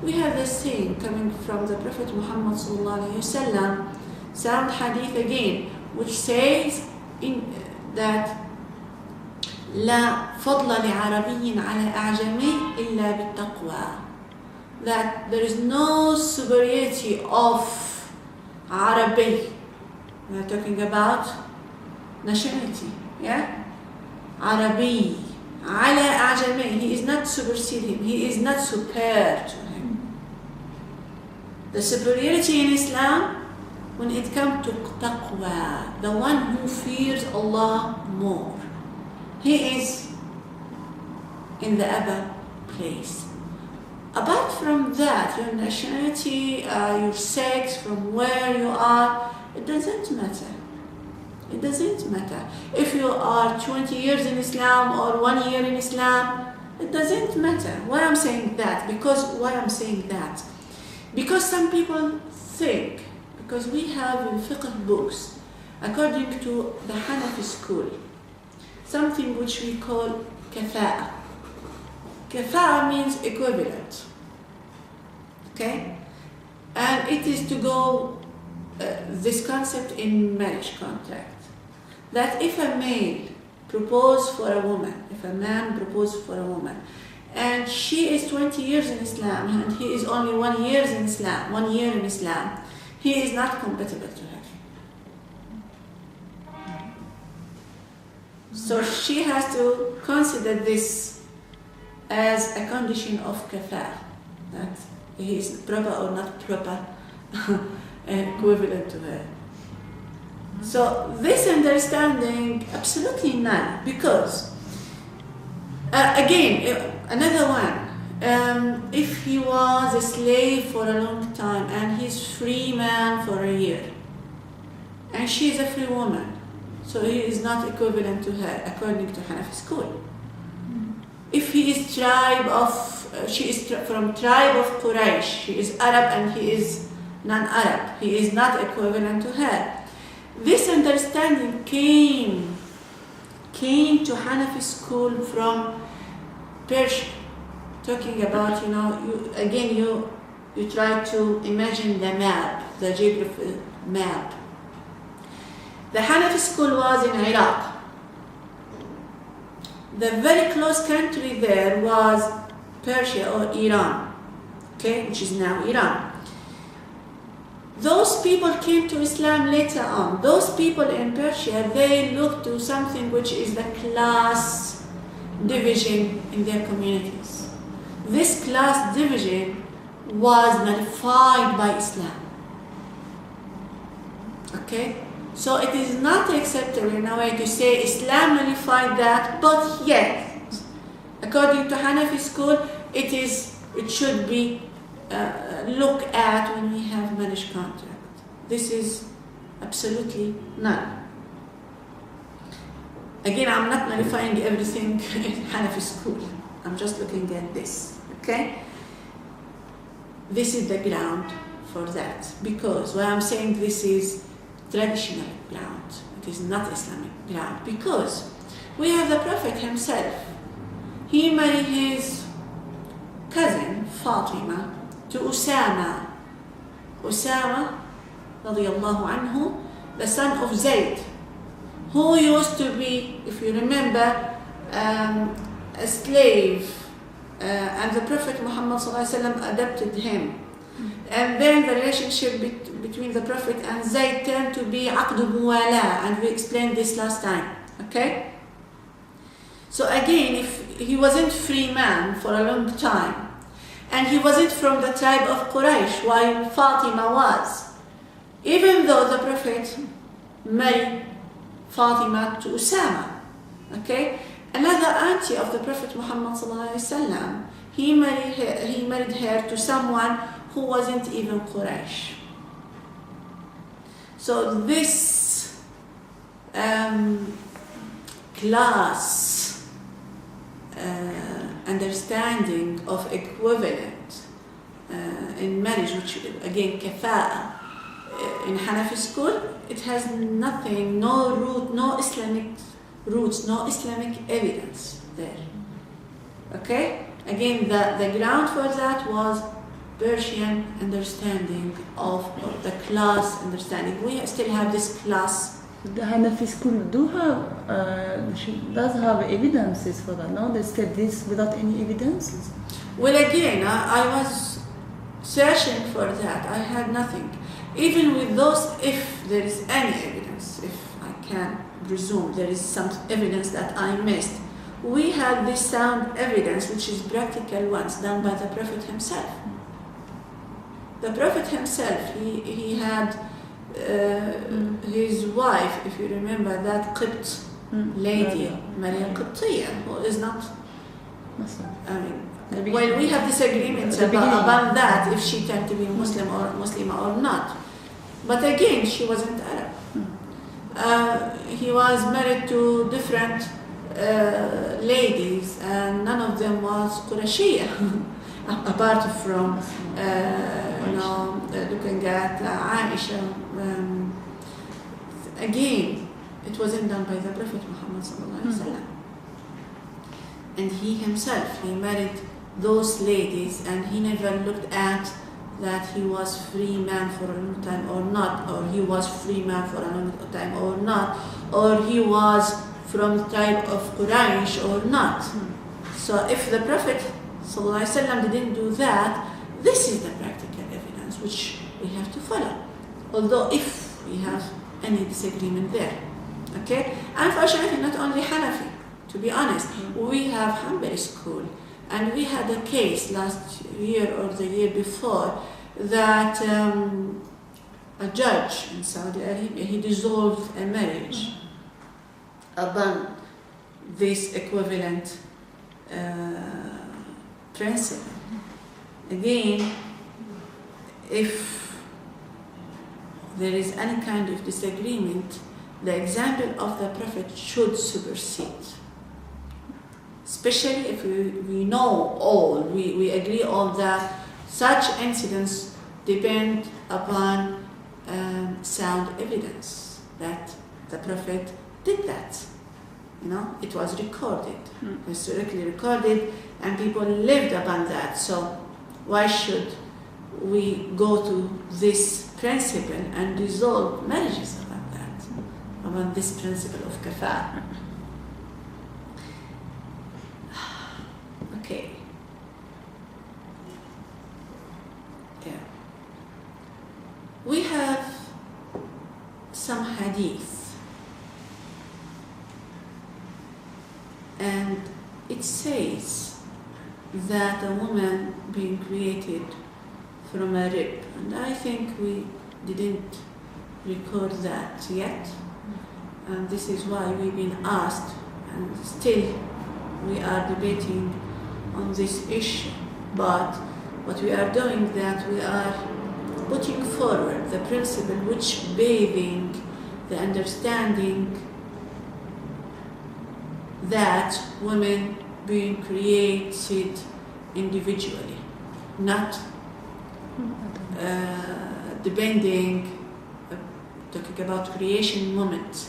we have this saying coming from the Prophet Muhammad sallallahu alaihi wasallam, sound hadith again, which says that لا فضل لعربي على أعجمي إلا بالتقوى. That there is no superiority of Arabi. We are talking about nationality, yeah? Arabi على أعجمي. He is not superseding. He is not superior to him. The superiority in Islam, when it comes to taqwa, the one who fears Allah more, he is in the upper place. Apart from that, your nationality, your sex, from where you are, it doesn't matter. It doesn't matter. If you are 20 years in Islam or 1 year in Islam, it doesn't matter. Why I'm saying that? Because some people think, because we have in fiqh books, according to the Hanafi school, something which we call kafa'a. Kafa'a means equivalent. Okay? And it is to go, this concept in marriage contract. That if a male proposes for a woman, if a man proposes for a woman, and she is 20 years in Islam and he is only 1 year in Islam, he is not compatible to her. So she has to consider this as a condition of kafar, that he is proper or not proper equivalent to her. So this understanding, absolutely none, because again, another one, if he was a slave for a long time and he's free man for a year, and she is a free woman, so he is not equivalent to her according to Hanafi school. If he is she is from tribe of Quraysh, she is Arab and he is non-Arab, he is not equivalent to her. This understanding came to Hanafi school from Persia, talking about, you try to imagine the map, the geographical map. The Hanafi school was in Iraq. The very close country there was Persia or Iran, okay, which is now Iran. Those people came to Islam later on. Those people in Persia, they looked to something which is the class division in their communities. This class division was nullified by Islam. Okay? So it is not acceptable in a way to say Islam nullified that, but yet, according to Hanafi school, it should be looked at when we have marriage contract. This is absolutely none. Again, I'm not nullifying everything in Hanafi school. I'm just looking at this. Okay? This is the ground for that, because when I'm saying this is traditional ground, it is not Islamic ground, because we have the Prophet himself. He married his cousin Fatima to Usama radiyallahu anhu, the son of Zayd, who used to be, if you remember, a slave, and the Prophet Muhammad adopted him. And then the relationship between the Prophet and Zayd turned to be aqd muwala, and we explained this last time. Okay? So again, if he wasn't free man for a long time, and he wasn't from the tribe of Quraysh, while Fatima was, even though the Prophet married Fatima to Usama, okay? Another auntie of the Prophet Muhammad ﷺ, he married her to someone who wasn't even Quraysh. So this class understanding of equivalent in marriage, which again kafa'a in Hanafi school, it has nothing, no root, no Islamic roots, no Islamic evidence there. Okay? Again, the ground for that was Persian understanding of the class understanding. We still have this class. The Hanafi school does have evidences for that, no? They said this without any evidences. Well, again, I was searching for that. I had nothing. Even with those, if there is any evidence, if I can presume there is some evidence that I missed, we had this sound evidence, which is practical ones, done by the Prophet himself. The Prophet himself, he had his wife, if you remember, that Qibt lady, Maria Qibtiyya, who is not, I mean, well, we have disagreements about that, if she turned to be Muslim or Muslima or not. But again, she wasn't Arab. He was married to different ladies, and none of them was Qurashiyya, apart from, looking at Aisha. Again, it wasn't done by the Prophet Muhammad sallallahu alaihi wasallam. And he himself, he married those ladies, and he never looked at that he was free man for a long time or not, or he was free man for a long time or not, or he was from the tribe of Quraysh or not. So if the Prophet ﷺ didn't do that, this is the practical evidence which we have to follow. Although if we have any disagreement there. Okay? Unfortunately, not only Hanafi, to be honest, we have Hanbali school. And we had a case last year or the year before that a judge in Saudi Arabia, he dissolved a marriage upon this equivalent principle. Again, if there is any kind of disagreement, the example of the Prophet should supersede. Especially if we know all, we agree on that such incidents depend upon sound evidence that the Prophet did that. It was recorded, historically recorded, and people lived upon that. So why should we go to this principle and dissolve marriages about that, about this principle of kafar? Okay. Yeah. We have some hadith, and it says that a woman being created from a rib, and I think we didn't record that yet, and this is why we've been asked, and still we are debating on this issue. But what we are doing, that we are putting forward the principle which bathing the understanding that women being created individually, not depending, talking about creation moment,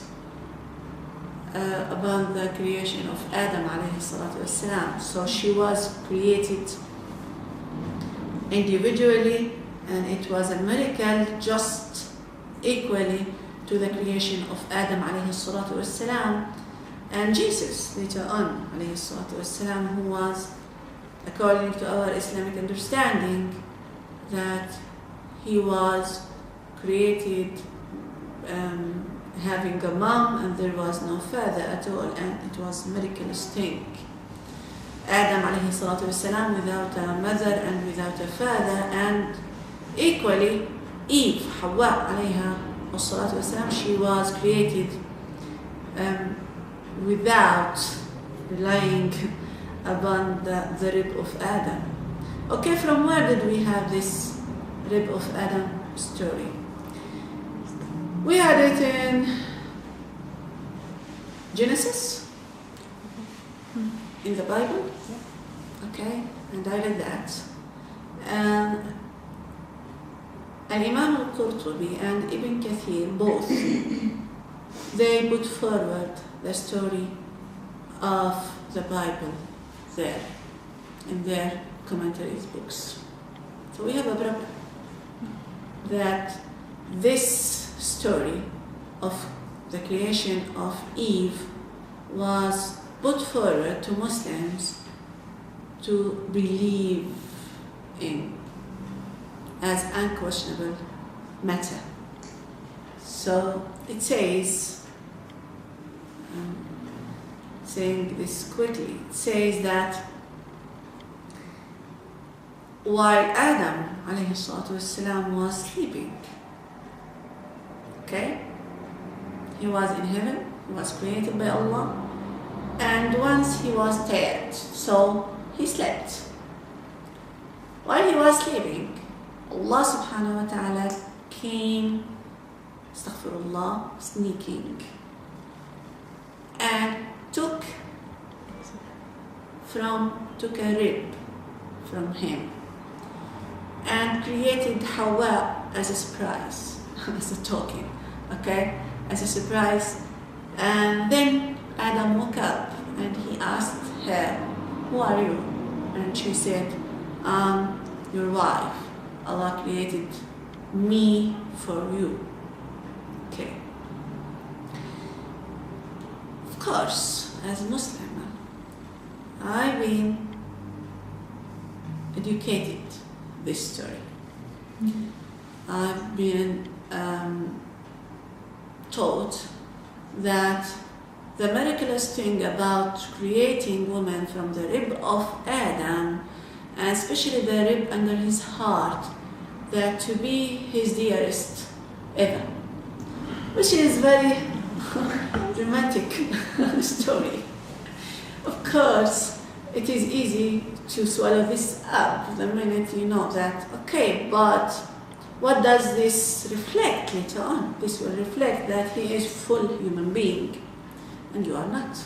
about the creation of Adam alayhi salatu wassalam. So she was created individually, and it was a miracle just equally to the creation of Adam alayhi salatu wassalam and Jesus later on alayhi salatu wassalam, who was, according to our Islamic understanding, that he was created having a mom, and there was no father at all, and it was a miraculous thing. Adam alayhi salatu wasalam without a mother and without a father, and equally Eve, Hawa alayha salatu wasalam, she was created without relying upon the rib of Adam. Okay, from where did we have this rib of Adam story? We had it in Genesis, in the Bible, okay, and I read that. And Imam al-Qurtubi and Ibn Kathir, both, they put forward the story of the Bible there, in their commentaries books. So we have a problem that this story of the creation of Eve was put forward to Muslims to believe in as unquestionable matter. So it says, saying this quickly, it says that while Adam alayhi salatu wassalam was sleeping, okay, he was in heaven, he was created by Allah, and once he was tired, so he slept. While he was sleeping, Allah subhanahu wa ta'ala came, astaghfirullah, sneaking, and took a rib from him and created Hawa as a surprise, as a token, okay, as a surprise. And then Adam woke up and he asked her, "Who are you?" And she said, "I'm your wife. Allah created me for you." Okay. Of course, as a Muslim, I've been educated this story. I've been taught that the miraculous thing about creating woman from the rib of Adam, and especially the rib under his heart, that to be his dearest ever, which is very dramatic story. Of course, it is easy to swallow this up the minute you know that, okay, but what does this reflect later on? This will reflect that he is full human being and you are not.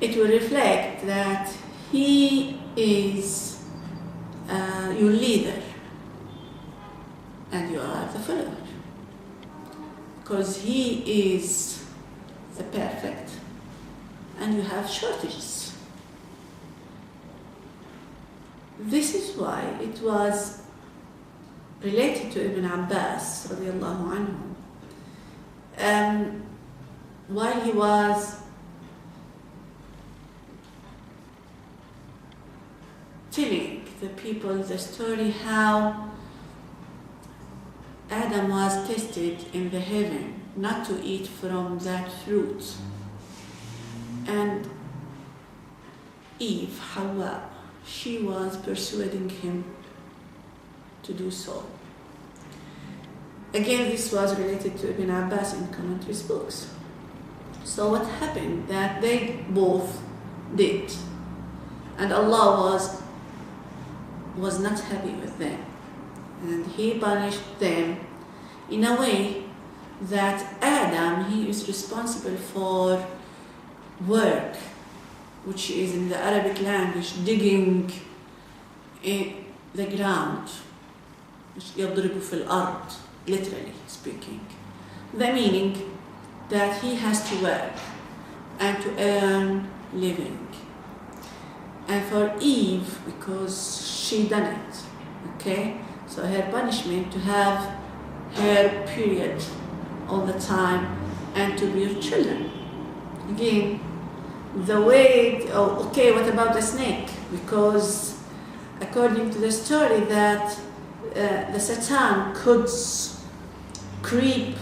It will reflect that he is your leader and you are the follower, because he is the perfect and you have shortages. This is why it was related to Ibn Abbas radiallahu anhu. While he was telling the people the story how Adam was tested in the heaven not to eat from that fruit, and Eve, Hawa, she was persuading him to do so. Again, this was related to Ibn Abbas in commentaries books. So what happened that they both did, and Allah was not happy with them, and he punished them in a way that Adam, he is responsible for work, which is in the Arabic language digging in the ground, يضرب في الأرض, literally speaking. The meaning that he has to work and to earn living. And for Eve, because she done it, okay? So her punishment to have her period all the time and to bear children. Again, the way, okay, what about the snake? Because according to the story that the Satan could creep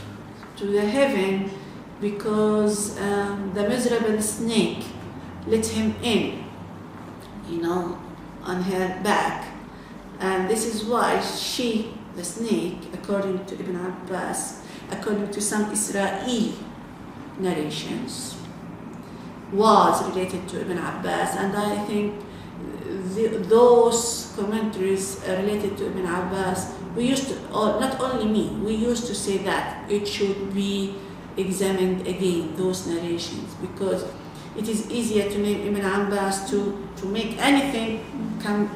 to the heaven because the miserable snake let him in, on her back. And this is why she, the snake, according to Ibn Abbas, according to some Israeli narrations, was related to Ibn Abbas, and I think those commentaries related to Ibn Abbas, we used to, or not only me, we used to say that it should be examined again, those narrations, because it is easier to name Ibn Abbas to make anything come,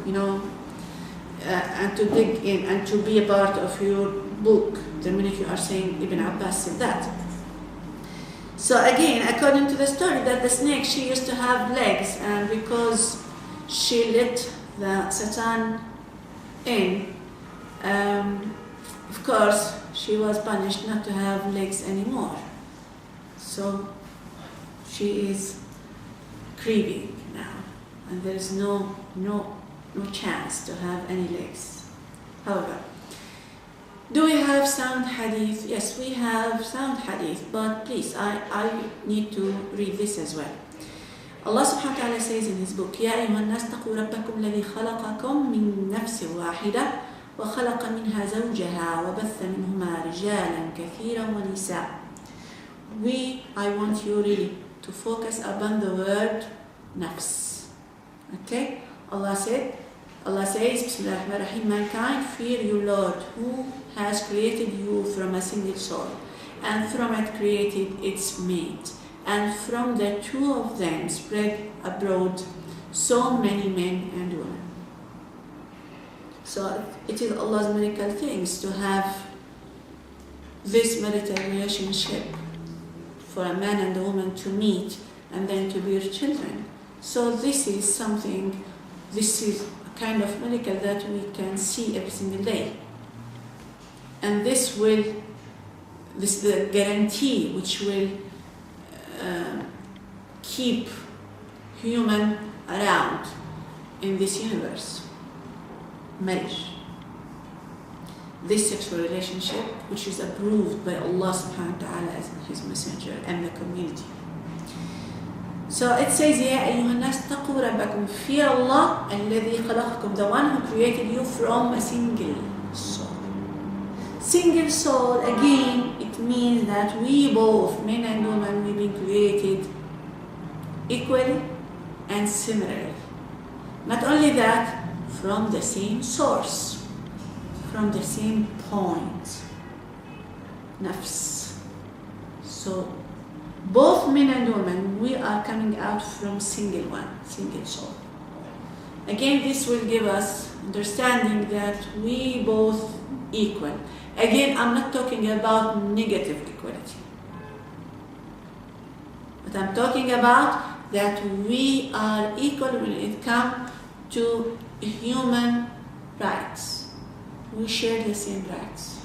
and to dig in and to be a part of your book the minute you are saying Ibn Abbas said that. So again, according to the story, that the snake, she used to have legs, and because she let the Satan in, of course, she was punished not to have legs anymore. So she is creeping now, and there is no chance to have any legs. However, do we have sound hadith? Yes, we have sound hadith, but please, I need to read this as well. Allah subhanahu wa ta'ala says in his book, يَا أَيُّهَا النَّاسُ اتَّقُوا رَبَّكُمْ الَّذِي خَلَقَكُم مِّن نَّفْسٍ وَاحِدَةٍ وَخَلَقَ مِنْهَا زَوْجَهَا وَبَثَّ مِنْهُمَا رِجَالًا كَثِيرًا وَنِسَاءً. I want you really to focus upon the word nafs. Okay? Allah says, Bismillah ar-Rahman ar-Rahim, mankind, fear your Lord, who has created you from a single soul, and from it created its mate, and from the two of them spread abroad so many men and women. So it is Allah's miracle things to have this marital relationship for a man and a woman to meet and then to bear children. So this is a kind of miracle that we can see every single day. And this is the guarantee which will keep human around in this universe. Marriage. This sexual relationship which is approved by Allah subhanahu wa ta'ala as his messenger and the community. So it says, يَا أَيُّهَا النَّاسُ اتَّقُوا رَبَّكُمْ, fear Allah الَّذِي خَلَقَكُمْ, the one who created you from a single soul. Single soul, again, it means that we both, men and women, we've been created equally and similarly. Not only that, from the same source, from the same point, nafs. So both men and women, we are coming out from single soul. Again, this will give us understanding that we both equal. Again, I'm not talking about negative equality, but I'm talking about that we are equal when it comes to human rights. We share the same rights.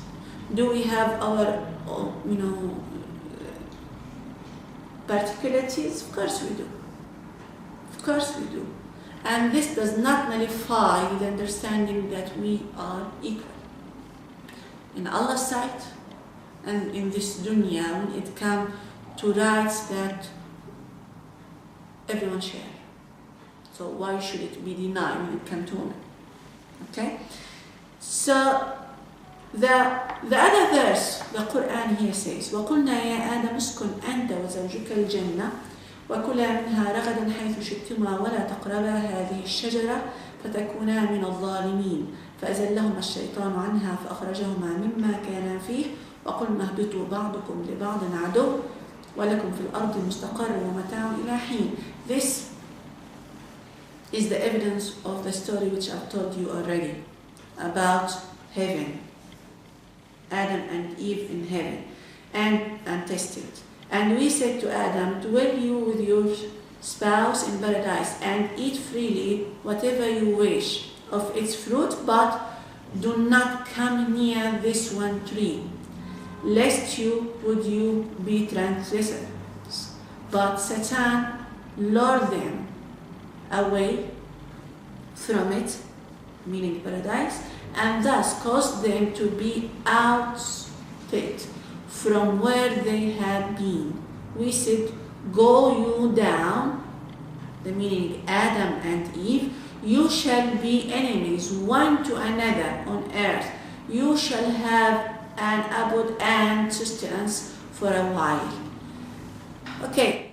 Do we have our, particularities? Of course we do. Of course we do. And this does not nullify the understanding that we are equal in Allah's sight and in this dunya when it comes to rights that everyone shares. So why should it be denied when it comes to women? Okay? So the other verse, the Quran here says, وَقُلْنَا يَا آدَمُ اسْكُنْ أَنْتَ وَزَوْجُكَ الْجَنَّةَ وَكُلَا مِنْهَا رَغَدًا حَيْثُ شِئْتُمَا وَلَا تَقْرَبَا هَذِهِ الشَّجَرَةَ فَتَكُونَا مِنَ الظَّالِمِينَ فَأَزَلَّهُمَا الشَّيْطَانُ عَنْهَا فَأَخْرَجَهُمَا مِمَّا كَانَا فِيهِ وَقُلْنَا اهْبِطُوا بَعْضُكُمْ لِبَعْضٍ عَدُوٌّ وَلَكُمْ فِي الْأَرْضِ مُسْتَقَرٌّ وَمَتَاعٌ إِلَى حِينٍ. This is the evidence of the story which I've told you already about heaven, Adam and Eve in heaven, and tested. And we said to Adam, dwell you with your spouse in paradise and eat freely whatever you wish of its fruit, but do not come near this one tree, lest you be transgressors. But Satan lured them away from it, meaning paradise, and thus caused them to be ousted from where they had been. We said, go you down, the meaning Adam and Eve, you shall be enemies one to another on earth. You shall have an abode and sustenance for a while. Okay.